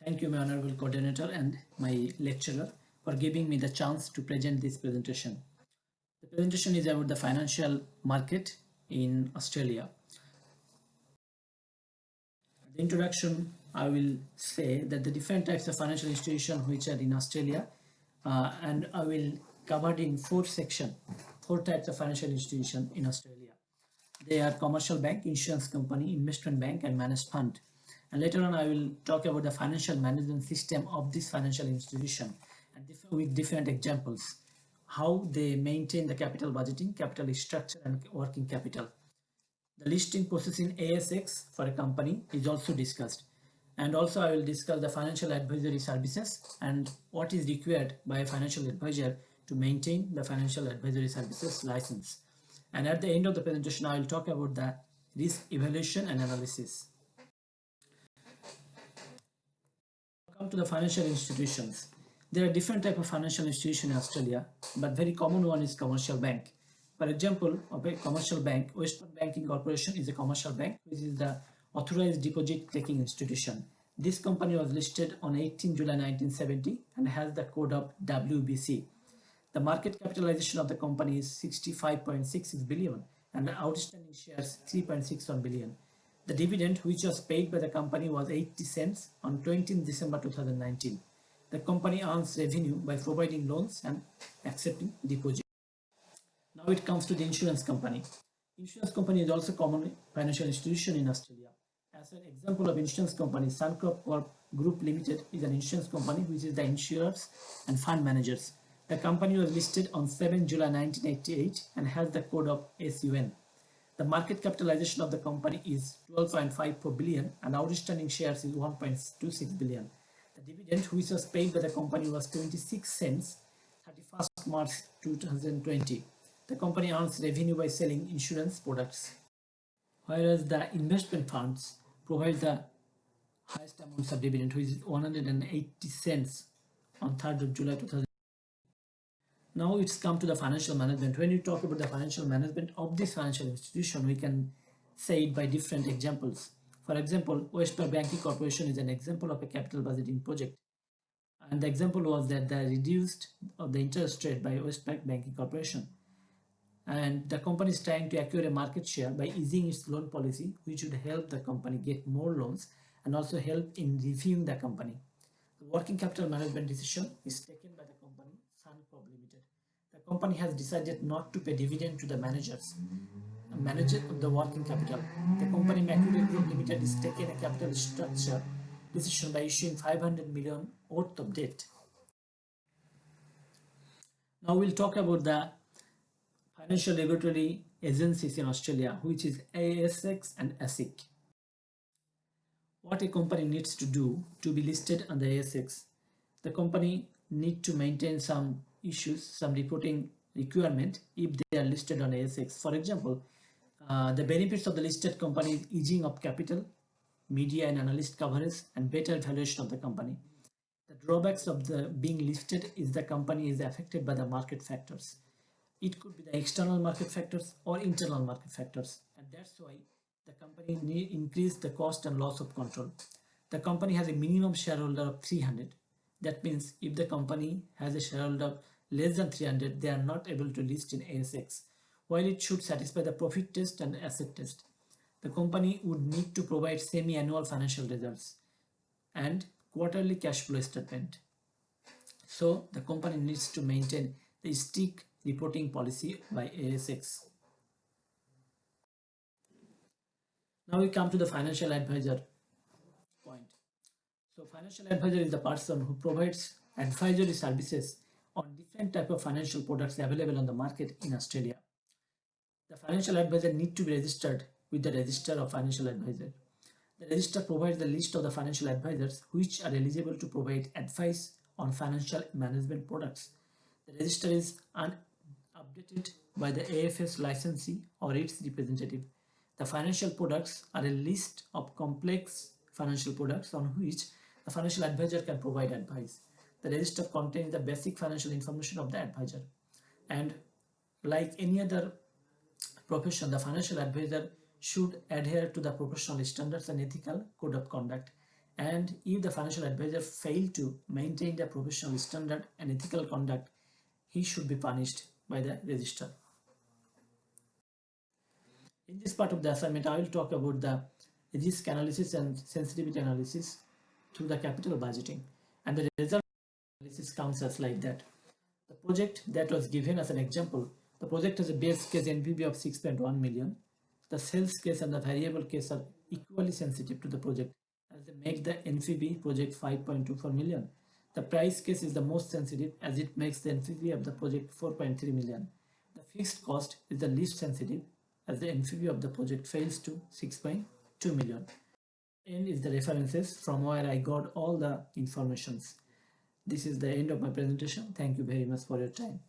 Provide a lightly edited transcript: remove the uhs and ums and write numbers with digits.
Thank you, my honorable coordinator and my lecturer, for giving me the chance to present this presentation. The presentation is about the financial market in Australia. The introduction, I will say that the different types of financial institutions which are in Australia, and I will cover it in four types of financial institution in Australia. They are commercial bank, insurance company, investment bank, and managed fund. And later on, I will talk about the financial management system of this financial institution and with different examples, how they maintain the capital budgeting, capital structure, and working capital. The listing process in ASX for a company is also discussed. And also I will discuss the financial advisory services and what is required by a financial advisor to maintain the financial advisory services license. And at the end of the presentation, I will talk about the risk evaluation and analysis. Come to the financial institutions. There are different types of financial institutions in Australia, but very common one is commercial bank. For example, of a commercial bank, Western Banking Corporation is a commercial bank, which is the authorized deposit taking institution. This company was listed on 18 July 1970 and has the code of WBC. The market capitalization of the company is 65.66 billion and the outstanding shares 3.61 billion. The dividend which was paid by the company was 80 cents on 20th December 2019. The company earns revenue by providing loans and accepting deposits. Now it comes to the insurance company. Insurance company is also common financial institution in Australia. As an example of insurance company, Suncorp Group Limited is an insurance company which is the insurers and fund managers. The company was listed on 7 July 1988 and has the code of SUN. The market capitalization of the company is 12.54 billion and outstanding shares is 1.26 billion. The dividend which was paid by the company was 26 cents 31st March 2020. The company earns revenue by selling insurance products, whereas the investment funds provide the highest amounts of dividend, which is 180 cents on 3rd of July 2000. Now it's come to the financial management. When you talk about the financial management of this financial institution, we can say it by different examples. For example, Western Banking Corporation is an example of a capital budgeting project. And the example was that the reduced of the interest rate by Western Banking Corporation. And the company is trying to acquire a market share by easing its loan policy, which would help the company get more loans and also help in reviewing the company. The working capital management decision is taken by the company Suncorp Limited. The company has decided not to pay dividend to the managers of the working capital. The company Macquarie Group Limited is taking a capital structure decision by issuing 500 million worth of debt. Now we'll talk about the financial regulatory agencies in Australia, which is ASX and ASIC. What a company needs to do to be listed on the ASX. The company need to maintain some issues, some reporting requirement if they are listed on ASX. For example, the benefits of the listed company is easing of capital, media and analyst coverage, and better valuation of the company. The drawbacks of the being listed is the company is affected by the market factors. It could be the external market factors or internal market factors, and that's why the company need increase the cost and loss of control. The company has a minimum shareholder of 300. That means if the company has a shareholder less than 300, they are not able to list in ASX, while it should satisfy the profit test and asset test. The company would need to provide semi-annual financial results and quarterly cash flow statement. So the company needs to maintain the strict reporting policy by ASX. Now we come to the financial advisor point. So financial advisor is the person who provides advisory services on different type of financial products available on the market in Australia. The financial advisor need to be registered with the Register of Financial Advisor. The register provides the list of the financial advisors which are eligible to provide advice on financial management products. The register is updated by the AFS licensee or its representative. The financial products are a list of complex financial products on which the financial advisor can provide advice. The register contains the basic financial information of the advisor. And like any other profession, the financial advisor should adhere to the professional standards and ethical code of conduct And if the financial advisor failed to maintain the professional standard and ethical conduct, he should be punished by the registrar. In this part of the assignment, I will talk about the risk analysis and sensitivity analysis through the capital budgeting. And the result analysis comes as like that. The project that was given as an example, the project has a base case NPV of 6.1 million. The sales case and the variable case are equally sensitive to the project as they make the NPV project 5.24 million. The price case is the most sensitive as it makes the NPV of the project 4.3 million. The fixed cost is the least sensitive as the NPV of the project fails to 6.2 million. End is the references from where I got all the informations. This is the end of my presentation. Thank you very much for your time.